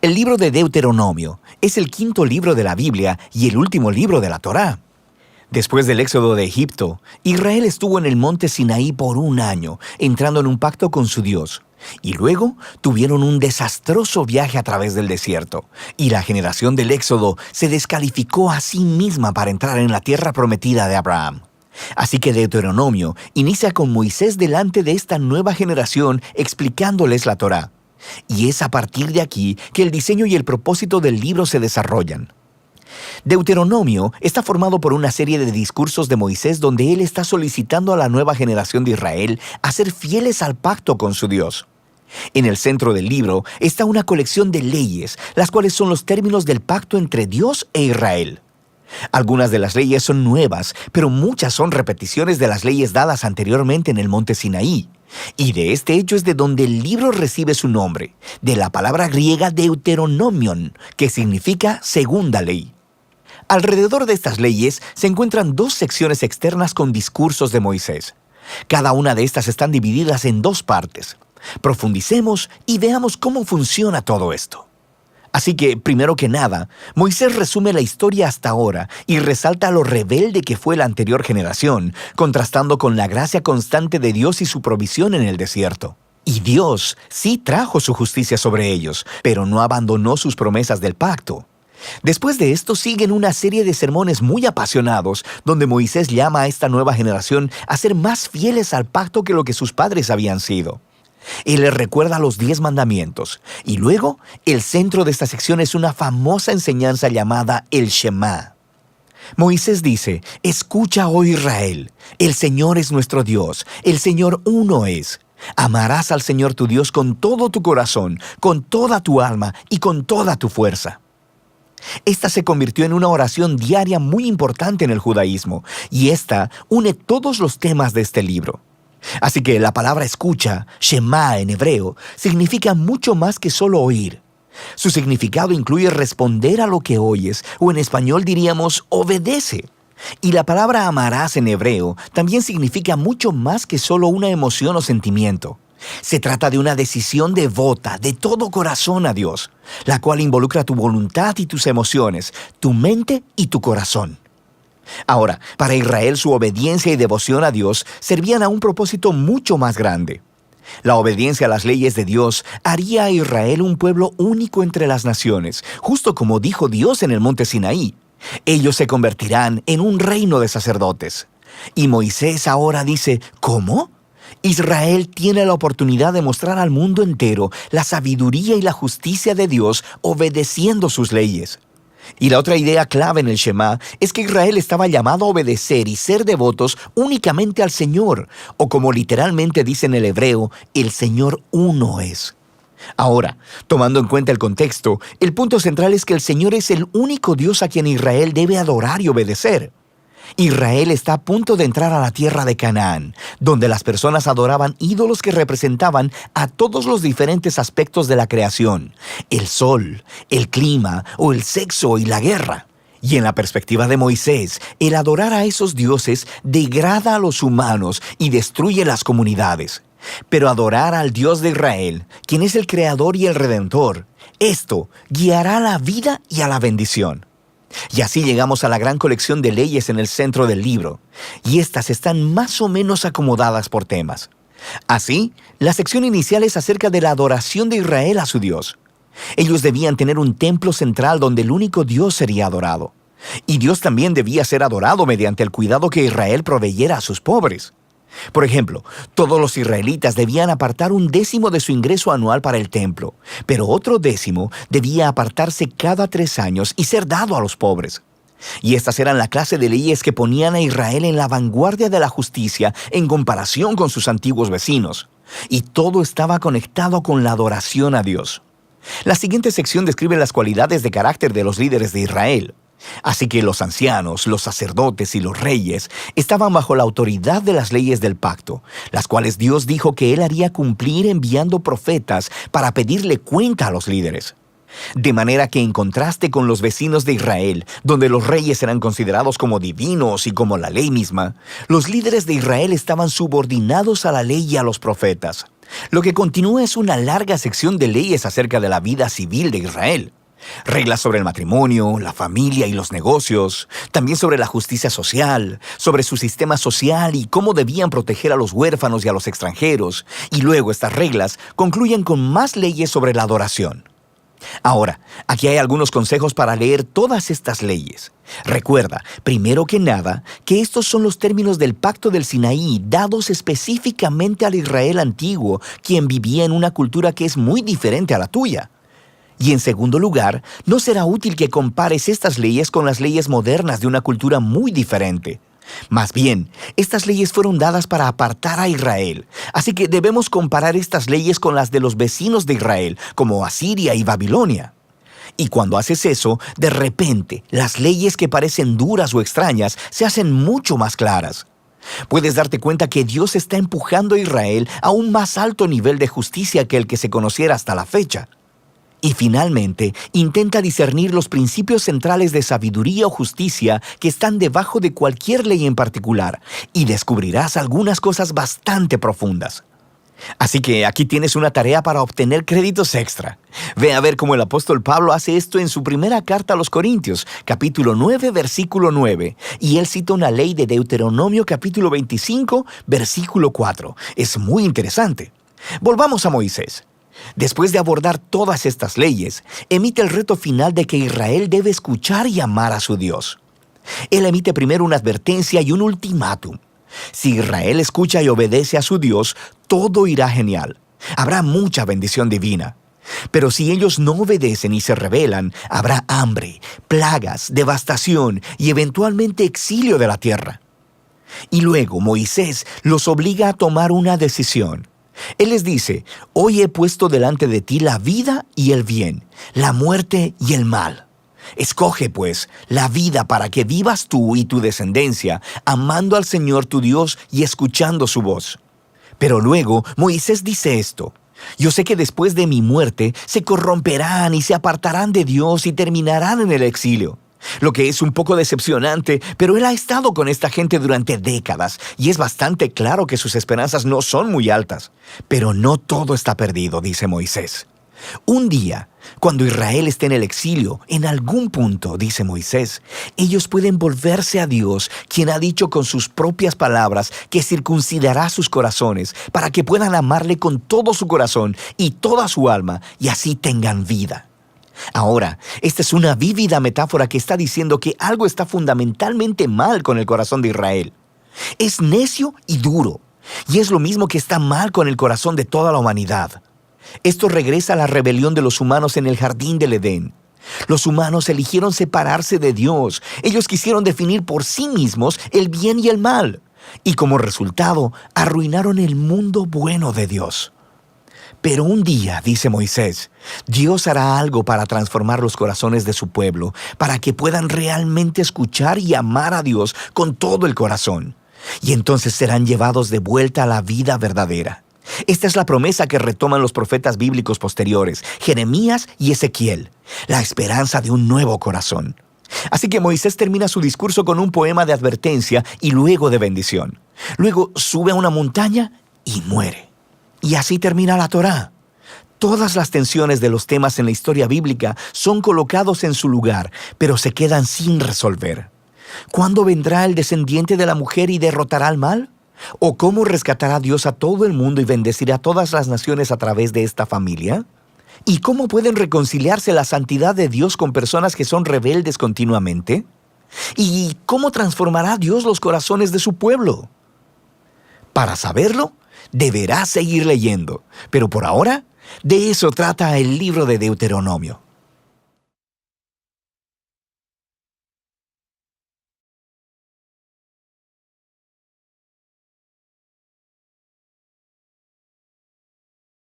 El libro de Deuteronomio es el quinto libro de la Biblia y el último libro de la Torá. Después del éxodo de Egipto, Israel estuvo en el monte Sinaí por un año, entrando en un pacto con su Dios. Y luego tuvieron un desastroso viaje a través del desierto, y la generación del éxodo se descalificó a sí misma para entrar en la tierra prometida de Abraham. Así que Deuteronomio inicia con Moisés delante de esta nueva generación explicándoles la Torá. Y es a partir de aquí que el diseño y el propósito del libro se desarrollan. Deuteronomio está formado por una serie de discursos de Moisés donde él está solicitando a la nueva generación de Israel a ser fieles al pacto con su Dios. En el centro del libro está una colección de leyes, las cuales son los términos del pacto entre Dios e Israel. Algunas de las leyes son nuevas, pero muchas son repeticiones de las leyes dadas anteriormente en el monte Sinaí. Y de este hecho es de donde el libro recibe su nombre, de la palabra griega Deuteronomion, que significa segunda ley. Alrededor de estas leyes se encuentran dos secciones externas con discursos de Moisés. Cada una de estas están divididas en dos partes. Profundicemos y veamos cómo funciona todo esto. Así que, primero que nada, Moisés resume la historia hasta ahora y resalta lo rebelde que fue la anterior generación, contrastando con la gracia constante de Dios y su provisión en el desierto. Y Dios sí trajo su justicia sobre ellos, pero no abandonó sus promesas del pacto. Después de esto siguen una serie de sermones muy apasionados, donde Moisés llama a esta nueva generación a ser más fieles al pacto que lo que sus padres habían sido. Él les recuerda los 10 mandamientos, y luego el centro de esta sección es una famosa enseñanza llamada el Shema. Moisés dice: escucha, oh Israel, el Señor es nuestro Dios, el Señor uno es. Amarás al Señor tu Dios con todo tu corazón, con toda tu alma y con toda tu fuerza. Esta se convirtió en una oración diaria muy importante en el judaísmo, y esta une todos los temas de este libro. Así que la palabra escucha, Shema en hebreo, significa mucho más que solo oír. Su significado incluye responder a lo que oyes, o en español diríamos obedece. Y la palabra amarás en hebreo también significa mucho más que solo una emoción o sentimiento. Se trata de una decisión devota, de todo corazón a Dios, la cual involucra tu voluntad y tus emociones, tu mente y tu corazón. Ahora, para Israel su obediencia y devoción a Dios servían a un propósito mucho más grande. La obediencia a las leyes de Dios haría a Israel un pueblo único entre las naciones, justo como dijo Dios en el monte Sinaí. Ellos se convertirán en un reino de sacerdotes. Y Moisés ahora dice: ¿cómo? Israel tiene la oportunidad de mostrar al mundo entero la sabiduría y la justicia de Dios obedeciendo sus leyes. Y la otra idea clave en el Shema es que Israel estaba llamado a obedecer y ser devotos únicamente al Señor, o como literalmente dice en el hebreo, el Señor uno es. Ahora, tomando en cuenta el contexto, el punto central es que el Señor es el único Dios a quien Israel debe adorar y obedecer. Israel está a punto de entrar a la tierra de Canaán, donde las personas adoraban ídolos que representaban a todos los diferentes aspectos de la creación: el sol, el clima o el sexo y la guerra. Y en la perspectiva de Moisés, el adorar a esos dioses degrada a los humanos y destruye las comunidades. Pero adorar al Dios de Israel, quien es el Creador y el Redentor, esto guiará a la vida y a la bendición. Y así llegamos a la gran colección de leyes en el centro del libro, y estas están más o menos acomodadas por temas. Así, la sección inicial es acerca de la adoración de Israel a su Dios. Ellos debían tener un templo central donde el único Dios sería adorado. Y Dios también debía ser adorado mediante el cuidado que Israel proveyera a sus pobres. Por ejemplo, todos los israelitas debían apartar 1/10 de su ingreso anual para el templo, pero otro 10 debía apartarse cada 3 años y ser dado a los pobres. Y estas eran la clase de leyes que ponían a Israel en la vanguardia de la justicia en comparación con sus antiguos vecinos. Y todo estaba conectado con la adoración a Dios. La siguiente sección describe las cualidades de carácter de los líderes de Israel. Así que los ancianos, los sacerdotes y los reyes estaban bajo la autoridad de las leyes del pacto, las cuales Dios dijo que Él haría cumplir enviando profetas para pedirle cuenta a los líderes. De manera que en contraste con los vecinos de Israel, donde los reyes eran considerados como divinos y como la ley misma, los líderes de Israel estaban subordinados a la ley y a los profetas. Lo que continúa es una larga sección de leyes acerca de la vida civil de Israel. Reglas sobre el matrimonio, la familia y los negocios, también sobre la justicia social, sobre su sistema social y cómo debían proteger a los huérfanos y a los extranjeros, y luego estas reglas concluyen con más leyes sobre la adoración. Ahora, aquí hay algunos consejos para leer todas estas leyes. Recuerda, primero que nada, que estos son los términos del Pacto del Sinaí dados específicamente al Israel antiguo, quien vivía en una cultura que es muy diferente a la tuya. Y en segundo lugar, no será útil que compares estas leyes con las leyes modernas de una cultura muy diferente. Más bien, estas leyes fueron dadas para apartar a Israel, así que debemos comparar estas leyes con las de los vecinos de Israel, como Asiria y Babilonia. Y cuando haces eso, de repente, las leyes que parecen duras o extrañas se hacen mucho más claras. Puedes darte cuenta que Dios está empujando a Israel a un más alto nivel de justicia que el que se conociera hasta la fecha. Y finalmente, intenta discernir los principios centrales de sabiduría o justicia que están debajo de cualquier ley en particular, y descubrirás algunas cosas bastante profundas. Así que aquí tienes una tarea para obtener créditos extra. Ve a ver cómo el apóstol Pablo hace esto en su primera carta a los Corintios, capítulo 9, versículo 9, y él cita una ley de Deuteronomio capítulo 25, versículo 4. Es muy interesante. Volvamos a Moisés. Después de abordar todas estas leyes, emite el reto final de que Israel debe escuchar y amar a su Dios. Él emite primero una advertencia y un ultimátum. Si Israel escucha y obedece a su Dios, todo irá genial. Habrá mucha bendición divina. Pero si ellos no obedecen y se rebelan, habrá hambre, plagas, devastación y eventualmente exilio de la tierra. Y luego Moisés los obliga a tomar una decisión. Él les dice: hoy he puesto delante de ti la vida y el bien, la muerte y el mal. Escoge, pues, la vida para que vivas tú y tu descendencia, amando al Señor tu Dios y escuchando su voz. Pero luego Moisés dice esto: yo sé que después de mi muerte se corromperán y se apartarán de Dios y terminarán en el exilio. Lo que es un poco decepcionante, pero él ha estado con esta gente durante décadas y es bastante claro que sus esperanzas no son muy altas. Pero no todo está perdido, dice Moisés. Un día, cuando Israel esté en el exilio, en algún punto, dice Moisés, ellos pueden volverse a Dios, quien ha dicho con sus propias palabras que circuncidará sus corazones para que puedan amarle con todo su corazón y toda su alma y así tengan vida. Ahora, esta es una vívida metáfora que está diciendo que algo está fundamentalmente mal con el corazón de Israel. Es necio y duro, y es lo mismo que está mal con el corazón de toda la humanidad. Esto regresa a la rebelión de los humanos en el jardín del Edén. Los humanos eligieron separarse de Dios. Ellos quisieron definir por sí mismos el bien y el mal, y como resultado, arruinaron el mundo bueno de Dios. Pero un día, dice Moisés, Dios hará algo para transformar los corazones de su pueblo, para que puedan realmente escuchar y amar a Dios con todo el corazón. Y entonces serán llevados de vuelta a la vida verdadera. Esta es la promesa que retoman los profetas bíblicos posteriores, Jeremías y Ezequiel, la esperanza de un nuevo corazón. Así que Moisés termina su discurso con un poema de advertencia y luego de bendición. Luego sube a una montaña y muere. Y así termina la Torá. Todas las tensiones de los temas en la historia bíblica son colocados en su lugar, pero se quedan sin resolver. ¿Cuándo vendrá el descendiente de la mujer y derrotará al mal? ¿O cómo rescatará Dios a todo el mundo y bendecirá a todas las naciones a través de esta familia? ¿Y cómo pueden reconciliarse la santidad de Dios con personas que son rebeldes continuamente? ¿Y cómo transformará Dios los corazones de su pueblo? Para saberlo, deberás seguir leyendo, pero por ahora, de eso trata el libro de Deuteronomio.